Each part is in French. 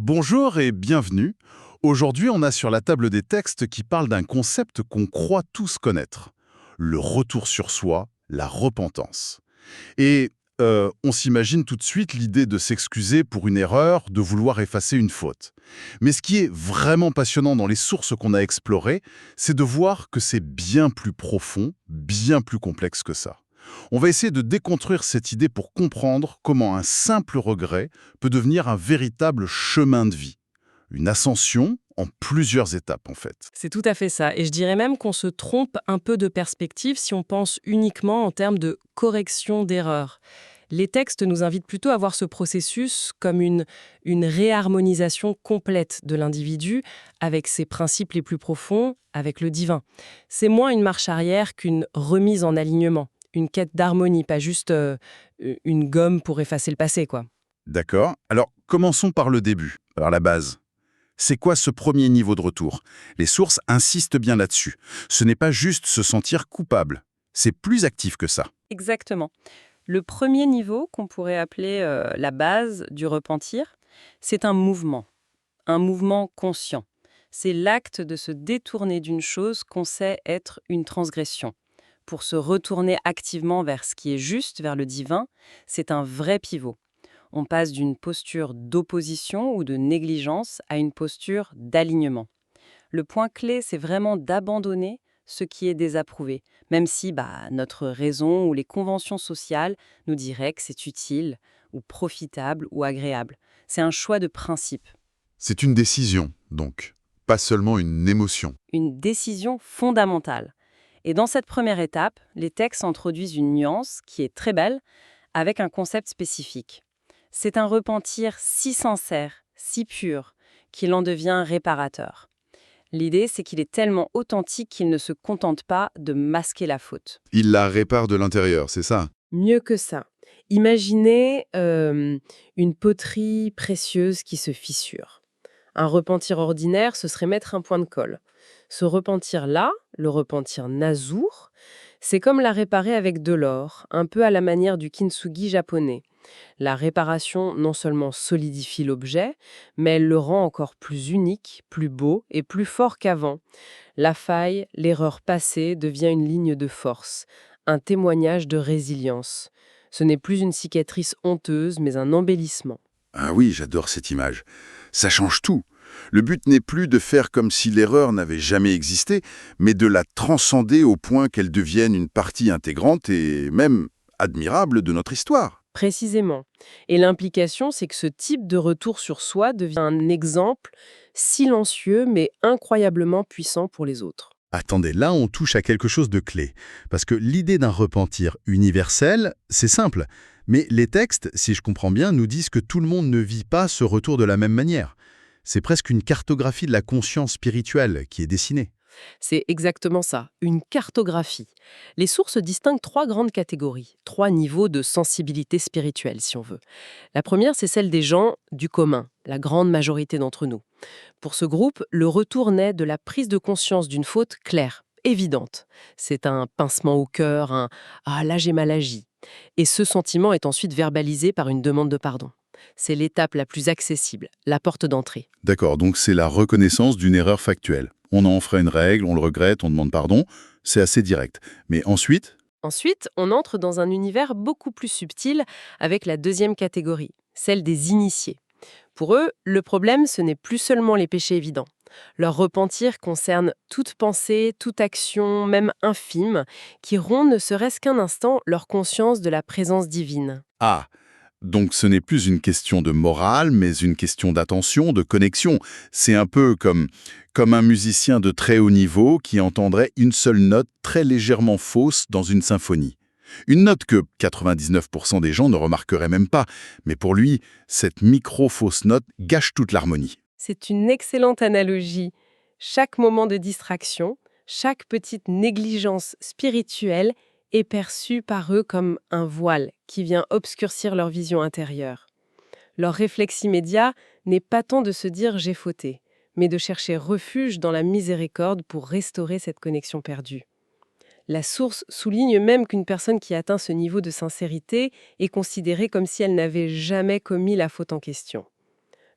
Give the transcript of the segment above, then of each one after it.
Bonjour et bienvenue. Aujourd'hui, on a sur la table des textes qui parlent d'un concept qu'on croit tous connaître. Le retour sur soi, la repentance. Et on s'imagine tout de suite l'idée de s'excuser pour une erreur, de vouloir effacer une faute. Mais ce qui est vraiment passionnant dans les sources qu'on a explorées, c'est de voir que c'est bien plus profond, bien plus complexe que ça. On va essayer de déconstruire cette idée pour comprendre comment un simple regret peut devenir un véritable chemin de vie. Une ascension en plusieurs étapes, en fait. C'est tout à fait ça. Et je dirais même qu'on se trompe un peu de perspective si on pense uniquement en termes de correction d'erreurs. Les textes nous invitent plutôt à voir ce processus comme une réharmonisation complète de l'individu avec ses principes les plus profonds, avec le divin. C'est moins une marche arrière qu'une remise en alignement, une quête d'harmonie, pas juste une gomme pour effacer le passé, quoi. D'accord. Alors, commençons par le début, par la base. C'est quoi ce premier niveau de retour? Les sources insistent bien là-dessus. Ce n'est pas juste se sentir coupable. C'est plus actif que ça. Exactement. Le premier niveau, qu'on pourrait appeler la base du repentir, c'est un mouvement conscient. C'est l'acte de se détourner d'une chose qu'on sait être une transgression. Pour se retourner activement vers ce qui est juste, vers le divin, c'est un vrai pivot. On passe d'une posture d'opposition ou de négligence à une posture d'alignement. Le point clé, c'est vraiment d'abandonner ce qui est désapprouvé, même si notre raison ou les conventions sociales nous diraient que c'est utile, ou profitable, ou agréable. C'est un choix de principe, C'est une décision, donc, pas seulement une émotion. une décision fondamentale. Et dans cette première étape, les textes introduisent une nuance qui est très belle, avec un concept spécifique. C'est un repentir si sincère, si pur, qu'il en devient réparateur. L'idée, c'est qu'il est tellement authentique qu'il ne se contente pas de masquer la faute. Il la répare de l'intérieur, c'est ça? Mieux que ça. Imaginez une poterie précieuse qui se fissure. Un repentir ordinaire, ce serait mettre un point de colle. Ce repentir-là, le repentir nazour, c'est comme la réparer avec de l'or, un peu à la manière du kintsugi japonais. La réparation non seulement solidifie l'objet, mais elle le rend encore plus unique, plus beau et plus fort qu'avant. La faille, l'erreur passée devient une ligne de force, un témoignage de résilience. Ce n'est plus une cicatrice honteuse, mais un embellissement. Ah oui, j'adore cette image. Ça change tout. Le but n'est plus de faire comme si l'erreur n'avait jamais existé, mais de la transcender au point qu'elle devienne une partie intégrante et même admirable de notre histoire. Précisément. Et l'implication, c'est que ce type de retour sur soi devient un exemple silencieux, mais incroyablement puissant pour les autres. Attendez, là on touche à quelque chose de clé. Parce que l'idée d'un repentir universel, c'est simple. Mais les textes, si je comprends bien, nous disent que tout le monde ne vit pas ce retour de la même manière. C'est presque une cartographie de la conscience spirituelle qui est dessinée. C'est exactement ça, une cartographie. Les sources distinguent trois grandes catégories, trois niveaux de sensibilité spirituelle, si on veut. La première, c'est celle des gens du commun, la grande majorité d'entre nous. Pour ce groupe, le retour naît de la prise de conscience d'une faute claire, évidente. C'est un pincement au cœur, un «Ah, là j'ai mal agi». Et ce sentiment est ensuite verbalisé par une demande de pardon. C'est l'étape la plus accessible, la porte d'entrée. D'accord, donc c'est la reconnaissance d'une erreur factuelle. On en ferait une règle, on le regrette, on demande pardon. C'est assez direct. Mais ensuite, Ensuite, on entre dans un univers beaucoup plus subtil avec la deuxième catégorie, celle des initiés. Pour eux, le problème, ce n'est plus seulement les péchés évidents. Leur repentir concerne toute pensée, toute action, même infime, qui rompt ne serait-ce qu'un instant leur conscience de la présence divine. ah, donc ce n'est plus une question de morale, mais une question d'attention, de connexion. C'est un peu comme un musicien de très haut niveau qui entendrait une seule note très légèrement fausse dans une symphonie. Une note que 99% des gens ne remarqueraient même pas, mais pour lui, cette micro-fausse note gâche toute l'harmonie. C'est une excellente analogie. Chaque moment de distraction, chaque petite négligence spirituelle est perçue par eux comme un voile qui vient obscurcir leur vision intérieure. Leur réflexe immédiat n'est pas tant de se dire j'ai fauté, mais de chercher refuge dans la miséricorde pour restaurer cette connexion perdue. La source souligne même qu'une personne qui atteint ce niveau de sincérité est considérée comme si elle n'avait jamais commis la faute en question.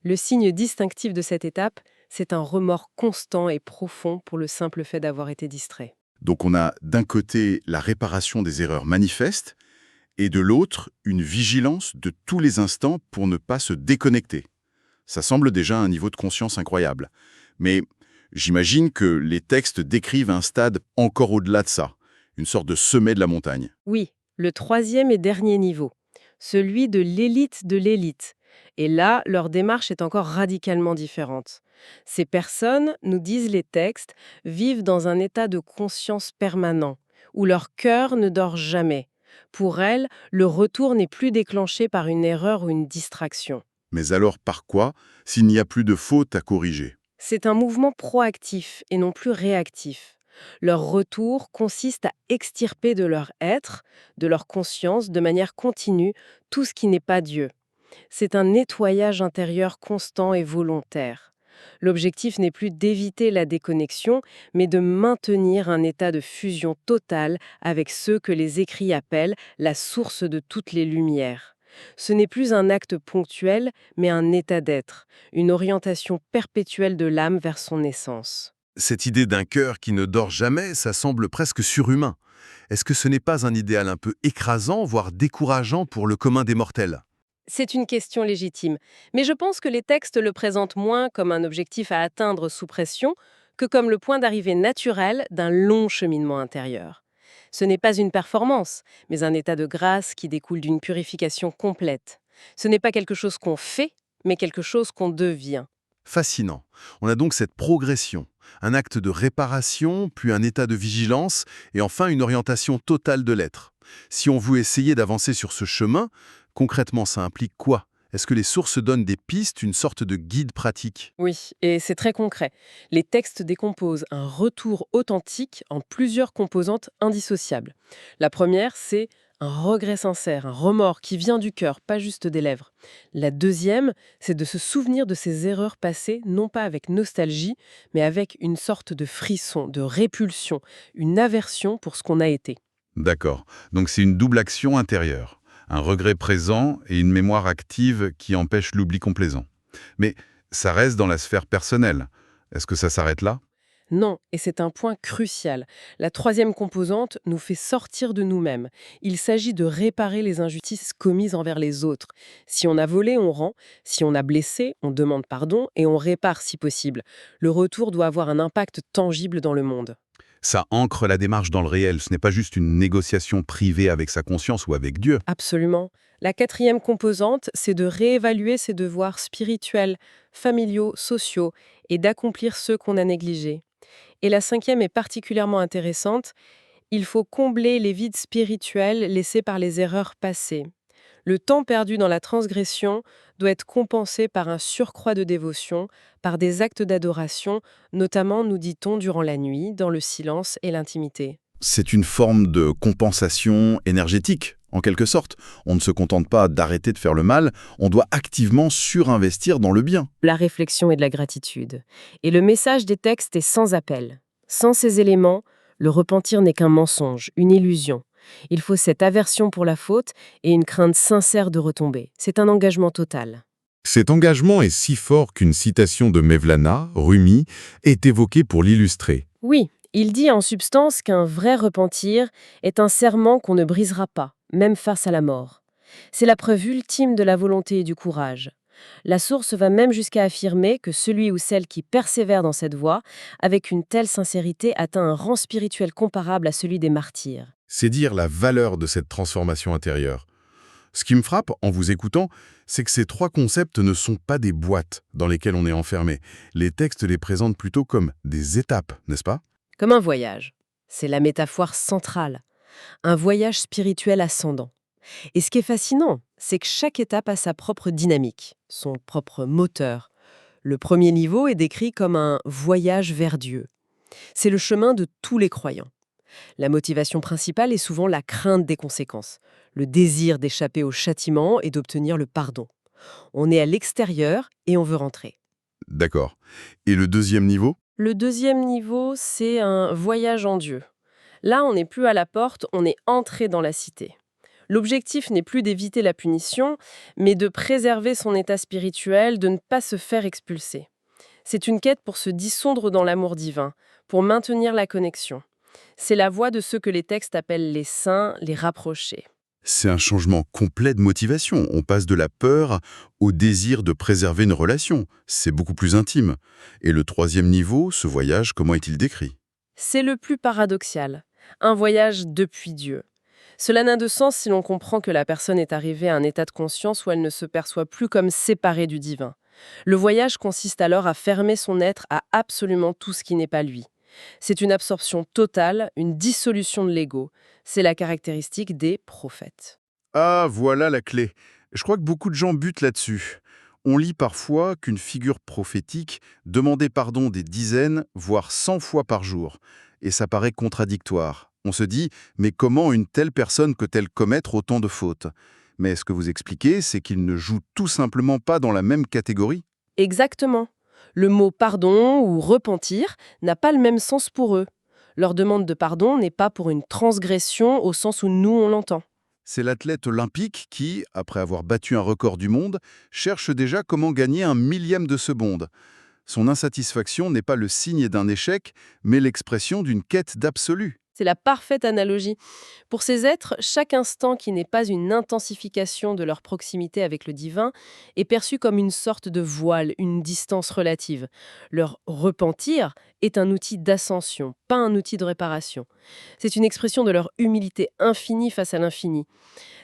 Le signe distinctif de cette étape, c'est un remords constant et profond pour le simple fait d'avoir été distrait. Donc on a d'un côté la réparation des erreurs manifestes et de l'autre une vigilance de tous les instants pour ne pas se déconnecter. Ça semble déjà un niveau de conscience incroyable. Mais j'imagine que les textes décrivent un stade encore au-delà de ça, une sorte de sommet de la montagne. Oui, le troisième et dernier niveau, celui de l'élite de l'élite. Et là, leur démarche est encore radicalement différente. Ces personnes, nous disent les textes, vivent dans un état de conscience permanent, où leur cœur ne dort jamais. Pour elles, le retour n'est plus déclenché par une erreur ou une distraction. Mais alors par quoi, s'il n'y a plus de faute à corriger? C'est un mouvement proactif et non plus réactif. Leur retour consiste à extirper de leur être, de leur conscience, de manière continue, tout ce qui n'est pas Dieu. C'est un nettoyage intérieur constant et volontaire. L'objectif n'est plus d'éviter la déconnexion, mais de maintenir un état de fusion totale avec ceux que les écrits appellent la source de toutes les lumières. Ce n'est plus un acte ponctuel, mais un état d'être, une orientation perpétuelle de l'âme vers son essence. Cette idée d'un cœur qui ne dort jamais, ça semble presque surhumain. Est-ce que ce n'est pas un idéal un peu écrasant, voire décourageant pour le commun des mortels? C'est une question légitime, mais je pense que les textes le présentent moins comme un objectif à atteindre sous pression que comme le point d'arrivée naturel d'un long cheminement intérieur. Ce n'est pas une performance, mais un état de grâce qui découle d'une purification complète. Ce n'est pas quelque chose qu'on fait, mais quelque chose qu'on devient. Fascinant. On a donc cette progression, un acte de réparation, puis un état de vigilance, et enfin une orientation totale de l'être. Si on veut essayer d'avancer sur ce chemin, concrètement ça implique quoi? Est-ce que les sources donnent des pistes, une sorte de guide pratique? Oui, et c'est très concret. Les textes décomposent un retour authentique en plusieurs composantes indissociables. La première, c'est un regret sincère, un remords qui vient du cœur, pas juste des lèvres. La deuxième, c'est de se souvenir de ses erreurs passées, non pas avec nostalgie, mais avec une sorte de frisson, de répulsion, une aversion pour ce qu'on a été. D'accord. Donc c'est une double action intérieure. Un regret présent et une mémoire active qui empêche l'oubli complaisant. Mais ça reste dans la sphère personnelle. Est-ce que ça s'arrête là? Non, et c'est un point crucial. La troisième composante nous fait sortir de nous-mêmes. Il s'agit de réparer les injustices commises envers les autres. Si on a volé, on rend. Si on a blessé, on demande pardon et on répare si possible. Le retour doit avoir un impact tangible dans le monde. Ça ancre la démarche dans le réel. Ce n'est pas juste une négociation privée avec sa conscience ou avec Dieu. Absolument. La quatrième composante, c'est de réévaluer ses devoirs spirituels, familiaux, sociaux et d'accomplir ceux qu'on a négligés. Et la cinquième est particulièrement intéressante. Il faut combler les vides spirituels laissés par les erreurs passées. Le temps perdu dans la transgression doit être compensé par un surcroît de dévotion, par des actes d'adoration, notamment, nous dit-on, durant la nuit, dans le silence et l'intimité. C'est une forme de compensation énergétique, en quelque sorte. On ne se contente pas d'arrêter de faire le mal, on doit activement surinvestir dans le bien. La réflexion et de la gratitude. Et le message des textes est sans appel. Sans ces éléments, le repentir n'est qu'un mensonge, une illusion. Il faut cette aversion pour la faute et une crainte sincère de retomber. C'est un engagement total. Cet engagement est si fort qu'une citation de Mevlana, Rumi, est évoquée pour l'illustrer. Oui, il dit en substance qu'un vrai repentir est un serment qu'on ne brisera pas, même face à la mort. C'est la preuve ultime de la volonté et du courage. La source va même jusqu'à affirmer que celui ou celle qui persévère dans cette voie, avec une telle sincérité, atteint un rang spirituel comparable à celui des martyrs. C'est dire la valeur de cette transformation intérieure. Ce qui me frappe en vous écoutant, c'est que ces trois concepts ne sont pas des boîtes dans lesquelles on est enfermé. Les textes les présentent plutôt comme des étapes, n'est-ce pas? Comme un voyage. C'est la métaphore centrale. Un voyage spirituel ascendant. Et ce qui est fascinant, c'est que chaque étape a sa propre dynamique, son propre moteur. Le premier niveau est décrit comme un voyage vers Dieu. C'est le chemin de tous les croyants. La motivation principale est souvent la crainte des conséquences, le désir d'échapper au châtiment et d'obtenir le pardon. On est à l'extérieur et on veut rentrer. D'accord. Et le deuxième niveau? Le deuxième niveau, c'est un voyage en Dieu. Là, on n'est plus à la porte, on est entré dans la cité. L'objectif n'est plus d'éviter la punition, mais de préserver son état spirituel, de ne pas se faire expulser. C'est une quête pour se dissoudre dans l'amour divin, pour maintenir la connexion. C'est la voie de ceux que les textes appellent les saints, les rapprochés. C'est un changement complet de motivation. On passe de la peur au désir de préserver une relation. C'est beaucoup plus intime. Et le troisième niveau, ce voyage, comment est-il décrit? C'est le plus paradoxal. Un voyage depuis Dieu. Cela n'a de sens si l'on comprend que la personne est arrivée à un état de conscience où elle ne se perçoit plus comme séparée du divin. Le voyage consiste alors à fermer son être à absolument tout ce qui n'est pas lui. C'est une absorption totale, une dissolution de l'ego. C'est la caractéristique des prophètes. Ah, voilà la clé. Je crois que beaucoup de gens butent là-dessus. On lit parfois qu'une figure prophétique demandait pardon des dizaines, voire 100 fois par jour. Et ça paraît contradictoire. On se dit, mais comment une telle personne peut-elle commettre autant de fautes? Mais ce que vous expliquez, c'est qu'ils ne jouent tout simplement pas dans la même catégorie. Exactement. Le mot pardon ou repentir n'a pas le même sens pour eux. Leur demande de pardon n'est pas pour une transgression au sens où nous on l'entend. C'est l'athlète olympique qui, après avoir battu un record du monde, cherche déjà comment gagner un millième de seconde. Son insatisfaction n'est pas le signe d'un échec, mais l'expression d'une quête d'absolu. C'est la parfaite analogie. Pour ces êtres, chaque instant qui n'est pas une intensification de leur proximité avec le divin est perçu comme une sorte de voile, une distance relative. Leur repentir est un outil d'ascension, pas un outil de réparation. C'est une expression de leur humilité infinie face à l'infini.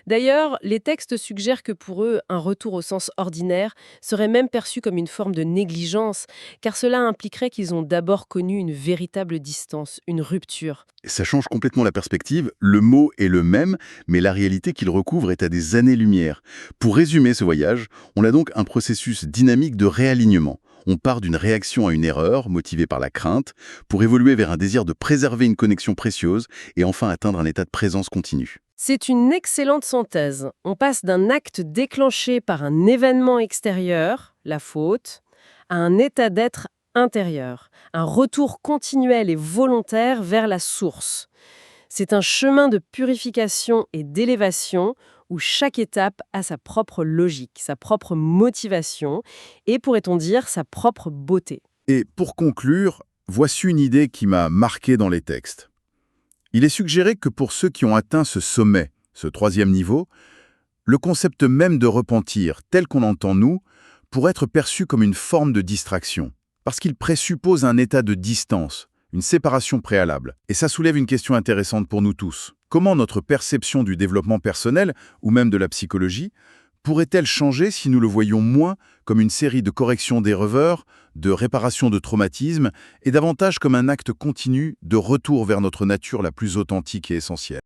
D'ailleurs, les textes suggèrent que pour eux, un retour au sens ordinaire serait même perçu comme une forme de négligence, car cela impliquerait qu'ils ont d'abord connu une véritable distance, une rupture. Et ça change complètement la perspective. Le mot est le même, mais la réalité qu'il recouvre est à des années-lumière. Pour résumer ce voyage, on a donc un processus dynamique de réalignement. On part d'une réaction à une erreur, motivée par la crainte, pour évoluer vers un désir de préserver une connexion précieuse et enfin atteindre un état de présence continue. C'est une excellente synthèse. On passe d'un acte déclenché par un événement extérieur, la faute, à un état d'être intérieur, un retour continuel et volontaire vers la source. C'est un chemin de purification et d'élévation où chaque étape a sa propre logique, sa propre motivation et, pourrait-on dire, sa propre beauté. Et pour conclure, voici une idée qui m'a marqué dans les textes. Il est suggéré que pour ceux qui ont atteint ce sommet, ce troisième niveau, le concept même de repentir, tel qu'on l'entend nous, pourrait être perçu comme une forme de distraction, parce qu'il présuppose un état de distance, une séparation préalable. Et ça soulève une question intéressante pour nous tous. Comment notre perception du développement personnel, ou même de la psychologie, pourrait-elle changer si nous le voyions moins comme une série de corrections des revers, de réparation de traumatismes, et davantage comme un acte continu de retour vers notre nature la plus authentique et essentielle?